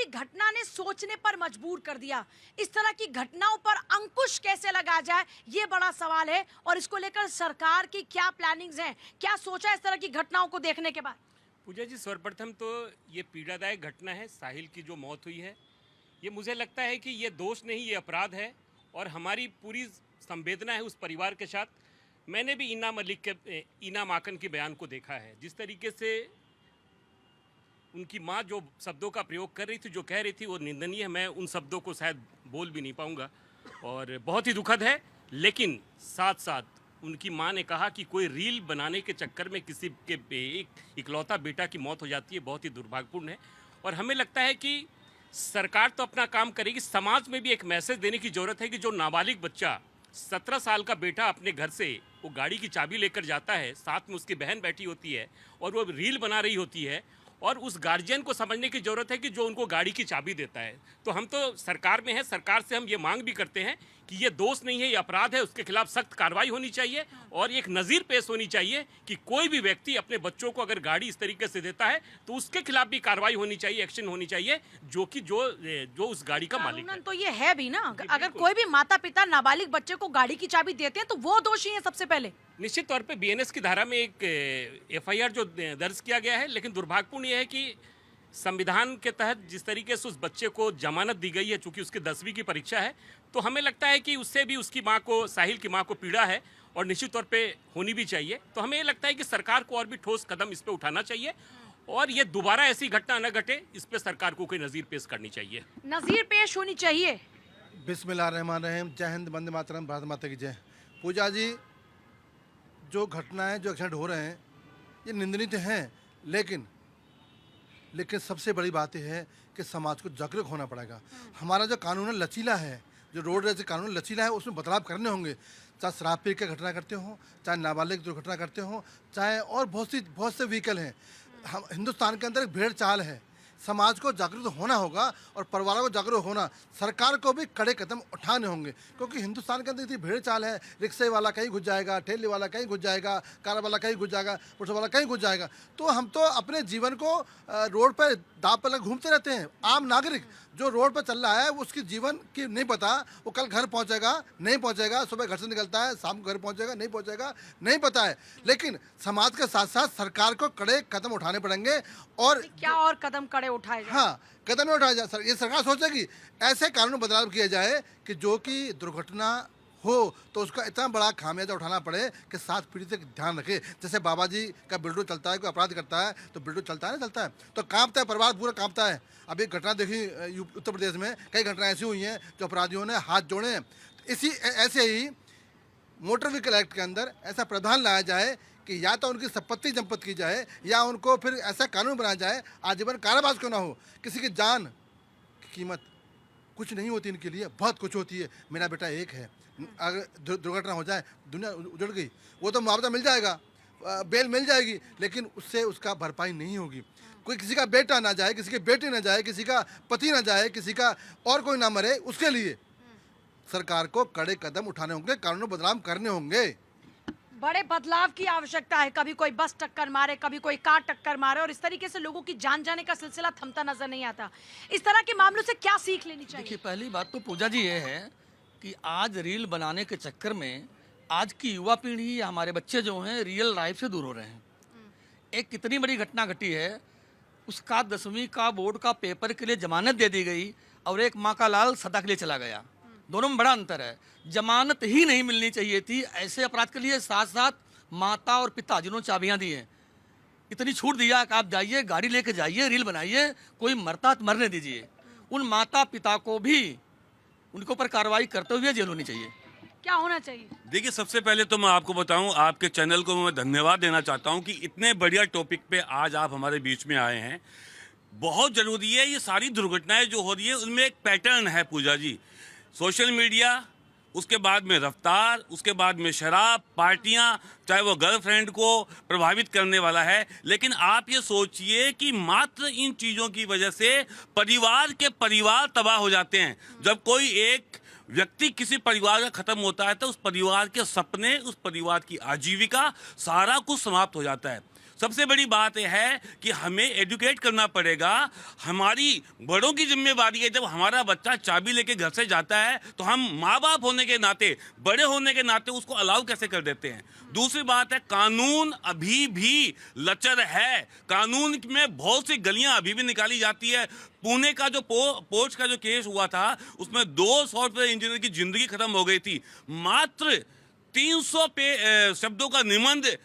पूरी घटना ने सोचने पर मजबूर कर दिया। इस तरह की घटनाओं पर अंकुश कैसे लगाया जाए, ये बड़ा सवाल है। और इसको लेकर सरकार की क्या प्लानिंग्स हैं, क्या सोचा इस तरह की घटनाओं को देखने के बाद? पूजा जी, सर्वप्रथम तो ये पीड़ादायक घटना है, साहिल की जो मौत हुई है, ये मुझे लगता है कि ये दोष नहीं, ये अपराध है। और हमारी पूरी संवेदना है उस परिवार के साथ। मैंने भी इना माकन के बयान को देखा है, जिस तरीके से उनकी माँ जो शब्दों का प्रयोग कर रही थी, जो कह रही थी, वो निंदनीय है। मैं उन शब्दों को शायद बोल भी नहीं पाऊँगा और बहुत ही दुखद है। लेकिन साथ साथ उनकी माँ ने कहा कि कोई रील बनाने के चक्कर में किसी के एक इकलौता बेटा की मौत हो जाती है, बहुत ही दुर्भाग्यपूर्ण है। और हमें लगता है कि सरकार तो अपना काम करेगी, समाज में भी एक मैसेज देने की ज़रूरत है कि जो नाबालिग बच्चा 17 साल का बेटा अपने घर से वो गाड़ी की चाबी लेकर जाता है, साथ में उसकी बहन बैठी होती है और वो रील बना रही होती है, और उस गार्जियन को समझने की ज़रूरत है कि जो उनको गाड़ी की चाबी देता है। तो हम तो सरकार में हैं, सरकार से हम ये मांग भी करते हैं कि ये दोष नहीं है, ये अपराध है, उसके खिलाफ सख्त कार्रवाई होनी चाहिए और एक नज़ीर पेश होनी चाहिए कि कोई भी व्यक्ति अपने बच्चों को अगर गाड़ी इस तरीके से देता है तो उसके खिलाफ भी कार्रवाई होनी चाहिए, एक्शन होनी चाहिए, जो कि जो उस गाड़ी का मालिक है। तो ये है भी ना, अगर कोई भी माता पिता नाबालिग बच्चे को गाड़ी की चाबी देते हैं तो वो दोषी है सबसे पहले। निश्चित तौर पे बीएनएस की धारा में एक एफआईआर जो दर्ज किया गया है, लेकिन दुर्भाग्यपूर्ण यह है कि संविधान के तहत जिस तरीके से उस बच्चे को जमानत दी गई है, चूंकि उसकी 10वीं की परीक्षा है, तो हमें लगता है कि उससे भी उसकी माँ को, साहिल की माँ को पीड़ा है और निश्चित तौर पे होनी भी चाहिए। तो हमें ये लगता है कि सरकार को और भी ठोस कदम इस पर उठाना चाहिए और ये दोबारा ऐसी घटना न घटे, इस पर सरकार को कोई नज़ीर पेश करनी चाहिए। नज़ीर पेश होनी चाहिए। बिस्मिल्लाहिर्रहमानिर्रहीम। जय हिंद, वंदे मातरम, भारत माता की जय। पूजा जी, जो घटनाएं, जो एक्सीडेंट हो रहे हैं, ये निंदनीय तो हैं, लेकिन सबसे बड़ी बात यह है कि समाज को जागरूक होना पड़ेगा। हमारा जो कानून है लचीला है, जो रोड रेज कानून लचीला है, उसमें बदलाव करने होंगे। चाहे शराब पी के घटना करते हो, चाहे नाबालिग दुर्घटना करते हो, चाहे और बहुत से व्हीकल हैं। हम हिंदुस्तान के अंदर एक भेड़ चाल है। समाज को जागरूक होना होगा और परिवारों को जागरूक होना, सरकार को भी कड़े कदम उठाने होंगे, क्योंकि हिंदुस्तान के अंदर इतनी भेड़ चाल है। रिक्शे वाला कहीं घुस जाएगा, ठेले वाला कहीं घुस जाएगा, कार वाला कहीं घुस जाएगा, पुलिस वाला कहीं घुस जाएगा। तो हम तो अपने जीवन को रोड पर दाव पर घूमते रहते हैं। आम नागरिक जो रोड पर चल रहा है, उसकी जीवन की नहीं पता, वो कल घर पहुंचेगा नहीं पहुंचेगा, सुबह घर से निकलता है शाम को घर पहुंचेगा नहीं पहुंचेगा, नहीं पता है। लेकिन समाज के साथ साथ सरकार को कड़े कदम उठाने पड़ेंगे। और क्या और कदम कड़े उठाए जाए? हाँ, कदम उठाया जाए। ये सरकार सोचेगी ऐसे कानून बदलाव किया जाए कि जो कि दुर्घटना हो तो उसका इतना बड़ा खामियाजा उठाना पड़े कि साथ पीढ़ी तक ध्यान रखे। जैसे बाबा जी का बिल्डो चलता है, कोई अपराध करता है तो बिल्डो चलता है ना, चलता है तो कांपता है, परिवार पूरा कांपता है। अभी एक घटना देखी उत्तर प्रदेश में, कई घटनाएं ऐसी हुई हैं जो अपराधियों ने हाथ जोड़े हैं। ऐसे ही मोटर व्हीकल एक्ट के अंदर ऐसा प्रावधान लाया जाए कि या तो उनकी संपत्ति जब्त की जाए या उनको फिर ऐसा कानून बनाया जाए, आजीवन कारावास क्यों ना हो। किसी की जान की कीमत कुछ नहीं होती, इनके लिए बहुत कुछ होती है। मेरा बेटा एक है, अगर दुर्घटना हो जाए, दुनिया उजड़ गई, वो तो मुआवजा मिल जाएगा, बेल मिल जाएगी, लेकिन उससे उसका भरपाई नहीं होगी। कोई किसी का बेटा ना जाए, किसी की बेटी ना जाए, किसी का पति ना जाए, किसी का और कोई ना मरे, उसके लिए सरकार को कड़े कदम उठाने होंगे, कानून बदलाव करने होंगे। बड़े बदलाव की आवश्यकता है। कभी कोई बस टक्कर मारे, कभी कोई कार टक्कर मारे, और इस तरीके से लोगों की जान जाने का सिलसिला थमता नजर नहीं आता। इस तरह के मामलों से क्या सीख लेनी चाहिए? देखिए, पहली बात तो पूजा जी ये है कि आज रील बनाने के चक्कर में आज की युवा पीढ़ी या हमारे बच्चे जो हैं रियल लाइफ से दूर हो रहे हैं। एक कितनी बड़ी घटना घटी है, उसका 10वीं का बोर्ड का पेपर के लिए जमानत दे दी गई और एक माँ का लाल सदा के लिए चला गया। दोनों में बड़ा अंतर है। जमानत ही नहीं मिलनी चाहिए थी ऐसे अपराध के लिए। साथ साथ माता और पिता जिन्होंने चाबियां दी हैं, इतनी छूट दिया कि आप जाइए, गाड़ी लेके जाइए, रील बनाइए, कोई मरता तो मरने दीजिए। उन माता पिता को भी उनके ऊपर कार्रवाई करते हुए जेल होनी चाहिए। क्या होना चाहिए? देखिए, सबसे पहले तो मैं आपको बताऊं, आपके चैनल को मैं धन्यवाद देना चाहता हूं कि इतने बढ़िया टॉपिक पे आज आप हमारे बीच में आए हैं। बहुत ज़रूरी है। ये सारी दुर्घटनाएं जो हो रही है उनमें एक पैटर्न है पूजा जी। सोशल मीडिया, उसके बाद में रफ्तार, उसके बाद में शराब, पार्टियां, चाहे वो गर्लफ्रेंड को प्रभावित करने वाला है। लेकिन आप ये सोचिए कि मात्र इन चीज़ों की वजह से परिवार तबाह हो जाते हैं। जब कोई एक व्यक्ति किसी परिवार का खत्म होता है तो उस परिवार के सपने, उस परिवार की आजीविका, सारा कुछ समाप्त हो जाता है। सबसे बड़ी बात यह है कि हमें एजुकेट करना पड़ेगा। हमारी बड़ों की जिम्मेवारी है, जब हमारा बच्चा चाबी लेके घर से जाता है तो हम माँ बाप होने के नाते, बड़े होने के नाते उसको अलाउ कैसे कर देते हैं। दूसरी बात है, कानून अभी भी लचर है, कानून में बहुत सी गलियां अभी भी निकाली जाती है। पुणे का जो पोर्च का जो केस हुआ था, उसमें 2 सॉफ्टवेयर इंजीनियर की जिंदगी खत्म हो गई थी। मात्र 300 शब्दों का निबंध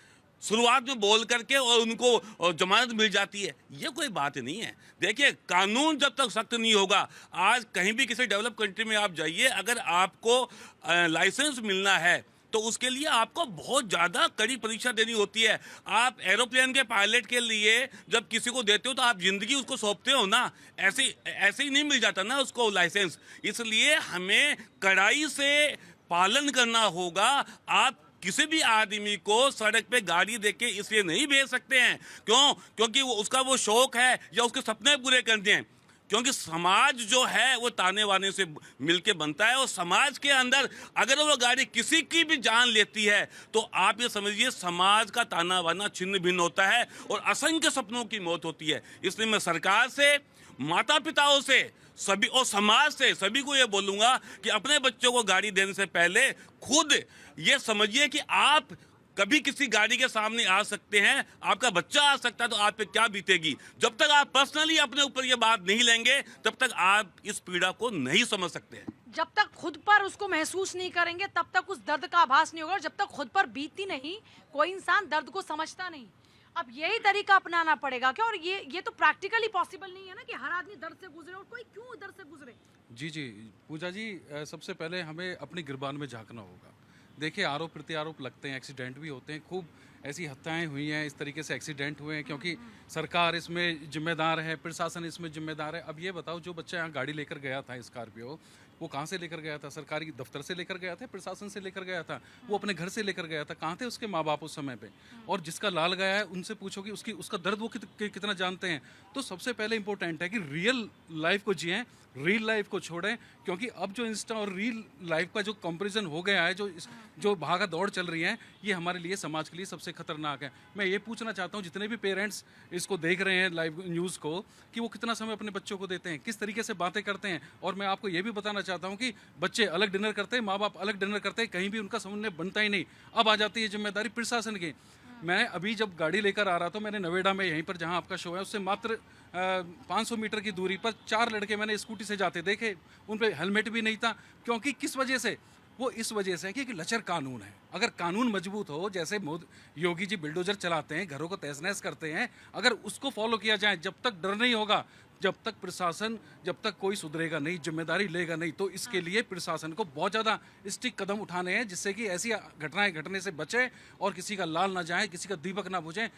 शुरुआत में बोल करके और उनको जमानत मिल जाती है। ये कोई बात नहीं है। देखिए, कानून जब तक सख्त नहीं होगा, आज कहीं भी किसी डेवलप कंट्री में आप जाइए, अगर आपको लाइसेंस मिलना है तो उसके लिए आपको बहुत ज़्यादा कड़ी परीक्षा देनी होती है। आप एरोप्लेन के पायलट के लिए जब किसी को देते हो तो आप ज़िंदगी उसको सौंपते हो ना, ऐसे ही नहीं मिल जाता ना उसको लाइसेंस। इसलिए हमें कड़ाई से पालन करना होगा। आप किसी भी आदमी को सड़क पे गाड़ी देके इसलिए नहीं भेज सकते हैं क्योंकि उसका वो शौक है या उसके सपने पूरे करते हैं, क्योंकि समाज जो है वो ताने वाने से मिलके बनता है। और समाज के अंदर अगर वो गाड़ी किसी की भी जान लेती है तो आप ये समझिए समाज का ताना वाना छिन्न भिन्न होता है और असंख्य सपनों की मौत होती है। इसलिए मैं सरकार से, माता पिताओं से, सभी और समाज से सभी को ये बोलूँगा कि अपने बच्चों को गाड़ी देने से पहले खुद ये समझिए कि आप कभी किसी गाड़ी के सामने आ सकते हैं, आपका बच्चा आ सकता है, तो आप पे क्या बीतेगी। जब तक आप पर्सनली अपने ऊपर ये बात नहीं लेंगे तब तक आप इस पीड़ा को नहीं समझ सकते हैं। जब तक खुद पर उसको महसूस नहीं करेंगे तब तक उस दर्द का आभास नहीं होगा, और जब तक खुद पर बीतती नहीं कोई इंसान दर्द को समझता नहीं। अब यही तरीका अपनाना पड़ेगा क्या? और ये तो प्रैक्टिकली पॉसिबल नहीं है ना कि हर आदमी दर्द से गुजरे, और कोई क्यों दर्द से गुजरे। जी पूजा जी, सबसे पहले हमें अपनी गिरबान में झांकना होगा। देखिए, आरोप प्रत्यारोप लगते हैं, एक्सीडेंट भी होते हैं, खूब ऐसी हत्याएं हुई हैं, इस तरीके से एक्सीडेंट हुए हैं क्योंकि सरकार इसमें जिम्मेदार है, प्रशासन इसमें जिम्मेदार है। अब ये बताओ, जो बच्चा यहाँ गाड़ी लेकर गया था स्कॉर्पियो, वो कहाँ से लेकर गया था? सरकारी दफ्तर से लेकर गया था, प्रशासन से लेकर गया था, वो अपने घर से लेकर गया था? कहाँ थे उसके माँ बाप उस समय पे? और जिसका लाल गया है उनसे पूछो कि उसका दर्द वो कितना जानते हैं। तो सबसे पहले इंपॉर्टेंट है कि रियल लाइफ को जिएं, रील लाइफ को छोड़ें, क्योंकि अब जो इंस्टा और रील लाइफ का जो कंपैरिजन हो गया है, जो भागा दौड़ चल रही है, ये हमारे लिए, समाज के लिए सबसे खतरनाक है। मैं ये पूछना चाहता हूँ जितने भी पेरेंट्स इसको देख रहे हैं लाइव न्यूज़ को, कि वो कितना समय अपने बच्चों को देते हैं, किस तरीके से बातें करते हैं। और मैं आपको ये भी बताना चाहता हूँ कि बच्चे अलग डिनर करते हैं, माँ बाप अलग डिनर करते हैं, कहीं भी उनका समन्वय बनता ही नहीं। अब आ जाती है जिम्मेदारी प्रशासन की। मैं अभी जब गाड़ी लेकर आ रहा था, मैंने नोएडा में, यहीं पर जहाँ आपका शो है, उससे मात्र 500 मीटर की दूरी पर 4 लड़के मैंने स्कूटी से जाते देखे, उन पर हेलमेट भी नहीं था। क्योंकि किस वजह से? वो इस वजह से कि लचर कानून है। अगर कानून मजबूत हो, जैसे योगी जी बिल्डोजर चलाते हैं, घरों को तहस नहस करते हैं, अगर उसको फॉलो किया जाए, जब तक डर नहीं होगा, जब तक प्रशासन, जब तक कोई सुधरेगा नहीं, जिम्मेदारी लेगा नहीं, तो इसके लिए प्रशासन को बहुत ज़्यादा स्ट्रिक्ट कदम उठाने हैं, जिससे कि ऐसी घटनाएं घटने से बचे और किसी का लाल ना जाए, किसी का दीपक ना बुझे।